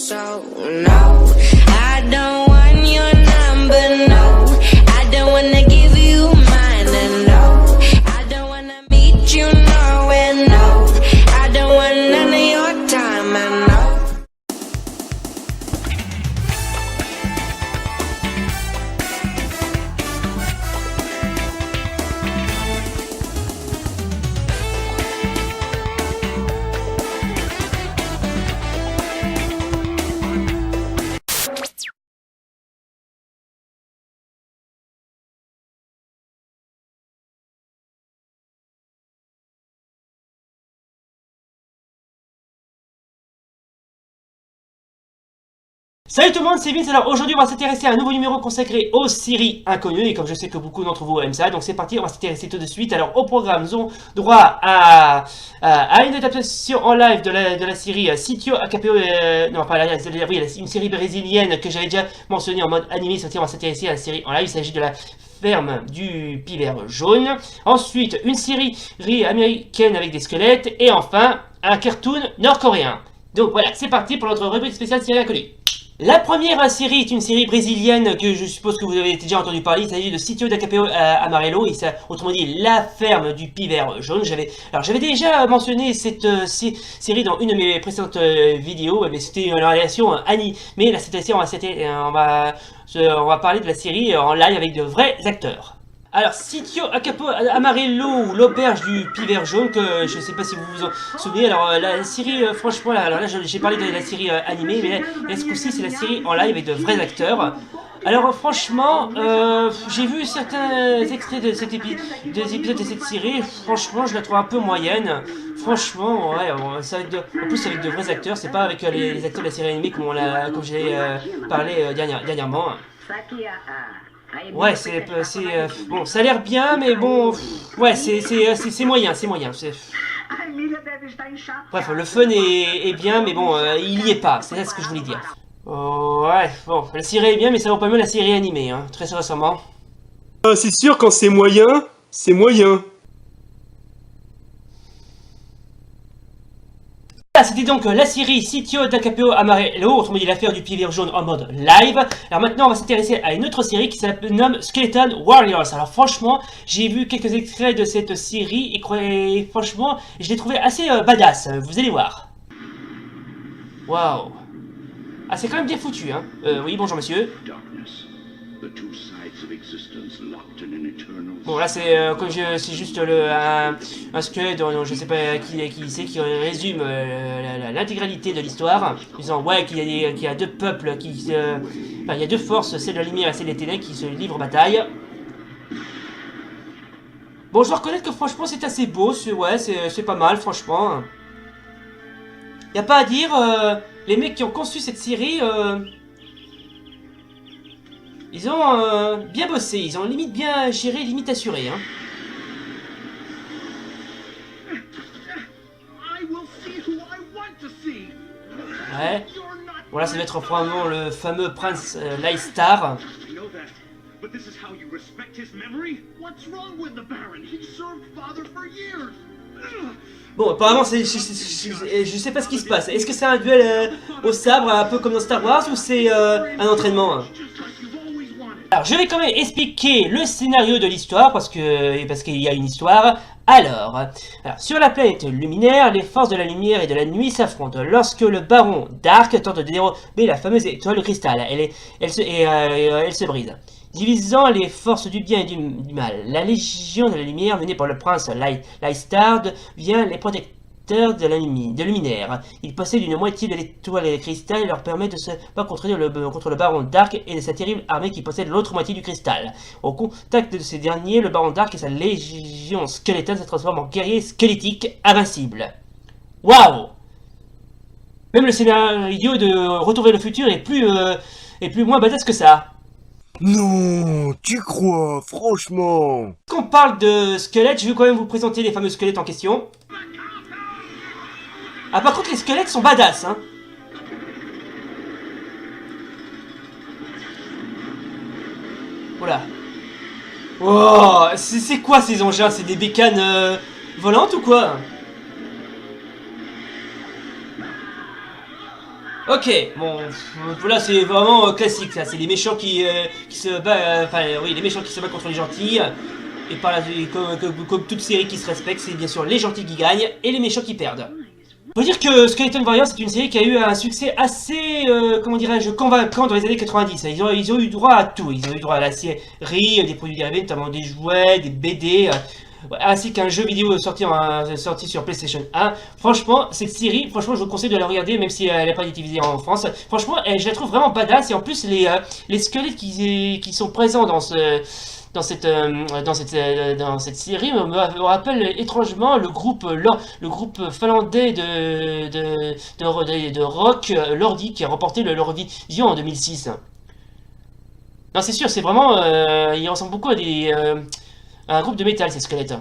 So no, I don't want your number, no. I don't wanna give you mine, and no. I don't wanna meet you nowhere, no. I don't want none of your time, and no. Salut tout le monde, c'est Vince. Alors aujourd'hui on va s'intéresser à un nouveau numéro consacré aux séries inconnues. Et comme je sais que beaucoup d'entre vous aiment ça, donc c'est parti, on va s'intéresser tout de suite. Alors au programme, nous avons droit à une adaptation en live de la série Sitio Acapulco, non pas oui, une série brésilienne que j'avais déjà mentionnée en mode animé. On va s'intéresser à la série en live, il s'agit de la ferme du pivert jaune. Ensuite une série américaine avec des squelettes. Et enfin un cartoon nord-coréen. Donc voilà, c'est parti pour notre rubrique spéciale série inconnue. La première série est une série brésilienne que je suppose que vous avez déjà entendu parler. Il s'agit de Sitio d'Acapulco Amarelo, et ça, autrement dit la ferme du pivert jaune. J'avais déjà mentionné cette série dans une de mes précédentes vidéos, mais c'était une relation animée. Là cette fois on va parler de la série en live avec de vrais acteurs. Alors, Sitio Acapulco Amarelo, ou l'auberge du pivert jaune, que je sais pas si vous vous en souvenez. Alors, la série, franchement, alors là, j'ai parlé de la série animée, mais là, ce coup-ci, c'est la série en live avec de vrais acteurs. Alors, franchement, j'ai vu certains extraits des épisodes de cette série. Franchement, je la trouve un peu moyenne. Franchement, ouais, ça va être en plus avec de vrais acteurs, c'est pas avec les acteurs de la série animée comme j'ai parlé dernièrement. Ouais, bon, ça a l'air bien, mais bon, ouais, c'est moyen, c'est moyen. Bref, le fun est bien, mais bon, il y est pas, c'est ça ce que je voulais dire. Ouais, bon, la série est bien, mais ça vaut pas mieux la série animée, hein, très sincèrement. C'est sûr, quand c'est moyen, c'est moyen. Voilà, c'était donc la série Sitio d'Acapulco Amarelo, autrement dit l'affaire du pivert jaune en mode live. Alors maintenant on va s'intéresser à une autre série qui s'appelle Skeleton Warriors. Alors franchement, j'ai vu quelques extraits de cette série et franchement, je l'ai trouvé assez badass, vous allez voir. Waouh. Ah, c'est quand même bien foutu, hein. Oui, bonjour monsieur. Bon là c'est juste un squelette dont je sais pas qui c'est, qui résume l'intégralité de l'histoire, disant ouais qu'il y a deux peuples enfin il y a deux forces, celle de la lumière et celle des ténèbres, qui se livrent bataille. Bon, je dois reconnaître que franchement c'est assez beau, c'est pas mal franchement. Y a pas à dire, les mecs qui ont conçu cette série ils ont bien bossé, ils ont limite bien géré, limite assuré, hein. Ouais. Bon là ça va être probablement le fameux prince Lystar. Bon, apparemment, je sais pas ce qui se passe. Est-ce que c'est un duel au sabre, un peu comme dans Star Wars, ou c'est un entraînement, hein? Alors, je vais quand même expliquer le scénario de l'histoire, parce qu'il y a une histoire. Alors, sur la planète luminaire, les forces de la lumière et de la nuit s'affrontent. Lorsque le baron Dark tente de dérober la fameuse étoile de cristal, elle se brise, divisant les forces du bien et du mal. La Légion de la Lumière, menée par le prince Lystar, devient les protecteurs de luminaire. Il possède une moitié de l'étoile de cristal et leur permet de se battre contre le baron Dark et de sa terrible armée qui possède l'autre moitié du cristal. Au contact de ces derniers, le baron Dark et sa légion squelettique se transforment en guerriers squelettiques invincibles. Waouh! Même le scénario de Retour vers le futur est plus moins badass que ça. Non, tu crois, franchement. Quand on parle de squelettes, je vais quand même vous présenter les fameux squelettes en question. Ah, par contre, les squelettes sont badass, hein. Voilà. Oh, c'est quoi ces engins? C'est des bécanes volantes ou quoi? Ok, bon, là c'est vraiment classique, ça. C'est les méchants qui se battent, enfin oui, les méchants qui se battent contre les gentils. Et par là, comme toute série qui se respecte, c'est bien sûr les gentils qui gagnent et les méchants qui perdent. Faut dire que Skeleton Warriors c'est une série qui a eu un succès assez, comment dirais-je, convaincant dans les années 90. Ils ont eu droit à tout. Ils ont eu droit à la série, des produits dérivés, notamment des jouets, des BD, ainsi qu'un jeu vidéo sorti sur PlayStation 1. Franchement, cette série, franchement, je vous conseille de la regarder, même si elle n'est pas diffusée en France. Franchement, je la trouve vraiment badass. Et en plus, les squelettes qui sont présents dans cette série me rappelle étrangement le groupe finlandais de rock Lordi qui a remporté l'Eurovision en 2006. Non, c'est sûr, c'est vraiment il ressemble beaucoup à un groupe de métal, ces squelettes.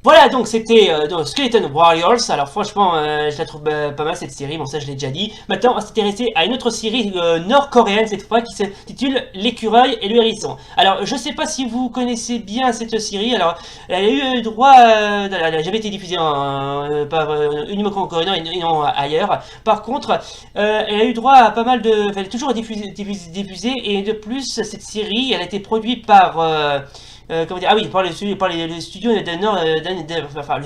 Voilà, donc c'était Skeleton Warriors. Alors franchement, je la trouve pas mal cette série, bon ça je l'ai déjà dit. Maintenant on va s'intéresser à une autre série nord-coréenne cette fois qui s'intitule L'écureuil et le hérisson. Alors je sais pas si vous connaissez bien cette série, alors elle a eu droit, elle n'a jamais été diffusée uniquement en Corée et non ailleurs. Par contre, elle a eu droit à pas mal de... Elle est toujours diffusée et de plus cette série, elle a été produite par... comment dire, ah oui, par le studio le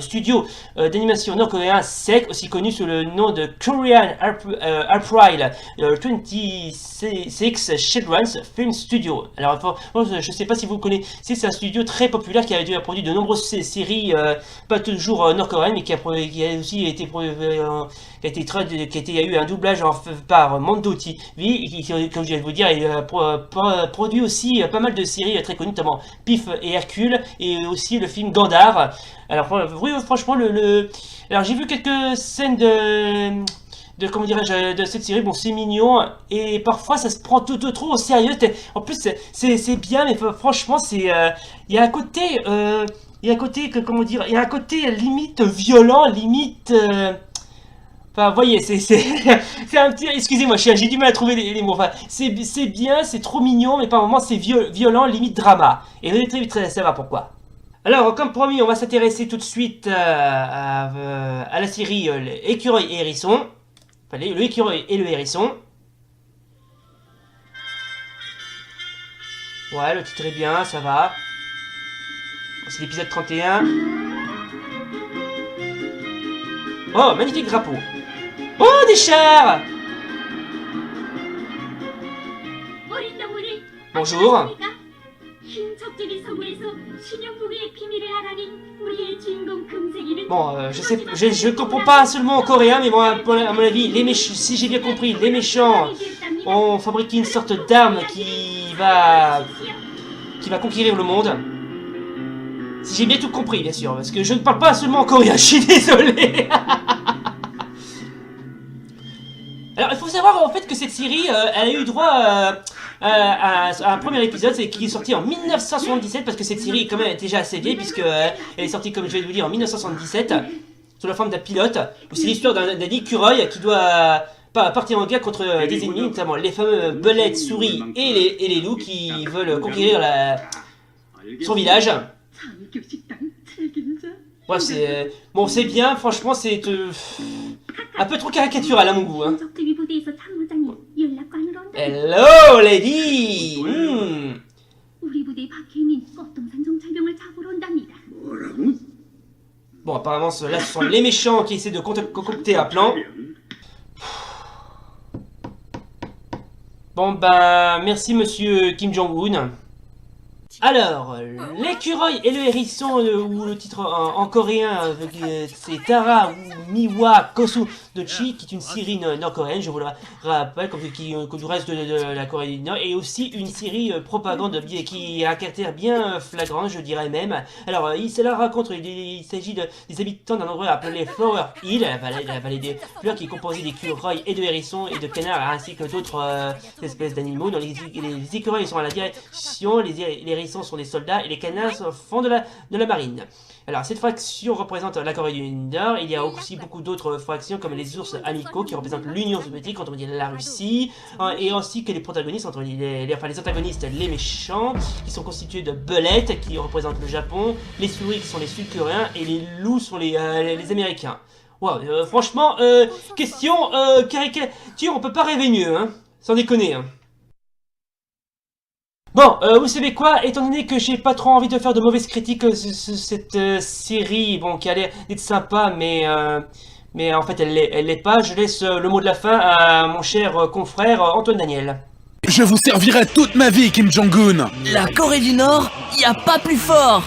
studio d'animation nord-coréen SEC, aussi connu sous le nom de Korean April 26 Children's Film Studio. Alors, je sais pas si vous connaissez, c'est un studio très populaire qui a déjà produit de nombreuses séries, pas toujours nord-coréennes, mais qui a aussi été qui a eu un doublage par Mando TV, qui, comme je viens de vous dire, il produit aussi pas mal de séries très connues, notamment Pif et Hercule, et aussi le film Gandar. Alors oui, franchement, alors j'ai vu quelques scènes comment dirais-je, de cette série. Bon, c'est mignon, et parfois ça se prend tout trop au sérieux. En plus, c'est bien, mais franchement, il y a un côté, comment dire, il y a un côté limite violent, limite... Enfin, vous voyez, c'est un petit... Excusez-moi, j'ai du mal à trouver les mots. Enfin, c'est bien, c'est trop mignon, mais par moments c'est violent, limite drama. Et vous allez très vite savoir pourquoi. Alors, comme promis, on va s'intéresser tout de suite à la série Écureuil et Hérisson. Enfin, le écureuil et le hérisson. Ouais, le titre est bien, ça va. C'est l'épisode 31. Oh, magnifique drapeau. Oh, des chars! Bonjour. Bon, je comprends pas seulement en coréen, mais bon, à mon avis, si j'ai bien compris, les méchants ont fabriqué une sorte d'arme qui va conquérir le monde. Si j'ai bien tout compris, bien sûr, parce que je ne parle pas seulement en coréen, je suis désolé. Alors, il faut savoir en fait que cette série, elle a eu droit à un premier épisode qui est sorti en 1977, parce que cette série quand même est déjà assez vieille, puisque elle est sortie, comme je vais vous dire, en 1977, sous la forme d'un pilote, où c'est l'histoire d'un écureuil qui doit partir en guerre contre des ennemis, notamment les fameux belettes, souris et les loups qui veulent conquérir son village. Bref, c'est bien, franchement, c'est un peu trop caricatural à mon goût. Hein. Hello, lady. Bon, apparemment, là, ce sont les méchants qui essaient de concocter un plan. Bon, ben, merci, monsieur Kim Jong-un. Alors, l'écureuil et le hérisson, ou le titre en coréen, c'est Tara ou Miwa Kosu Dochi, qui est une série nord-coréenne, je vous le rappelle, comme du reste de la Corée du Nord, et aussi une série propagande qui a un caractère bien flagrant, je dirais même. Alors, cela raconte, il s'agit des habitants d'un endroit appelé Flower Hill, la vallée des fleurs, qui est composée d'écureuils et de hérissons et de canards, ainsi que d'autres espèces d'animaux. Les écureuils sont à la direction, les hérissons sont des soldats et les canards font de la marine. Alors cette fraction représente la Corée du Nord. Il y a aussi beaucoup d'autres fractions comme les ours amicaux qui représentent l'Union soviétique, entre la Russie, et ainsi que les protagonistes, les antagonistes, les méchants, qui sont constitués de belettes qui représentent le Japon, les souris qui sont les Sud-Coréens et les loups sont les Américains. Ouais, franchement, question caricature, on peut pas rêver mieux, hein. Sans déconner, hein. Bon, vous savez quoi, étant donné que j'ai pas trop envie de faire de mauvaises critiques sur cette série, bon, qui a l'air d'être sympa, mais en fait elle l'est pas, je laisse le mot de la fin à mon cher confrère Antoine Daniel. Je vous servirai toute ma vie, Kim Jong-un. La Corée du Nord, y a pas plus fort.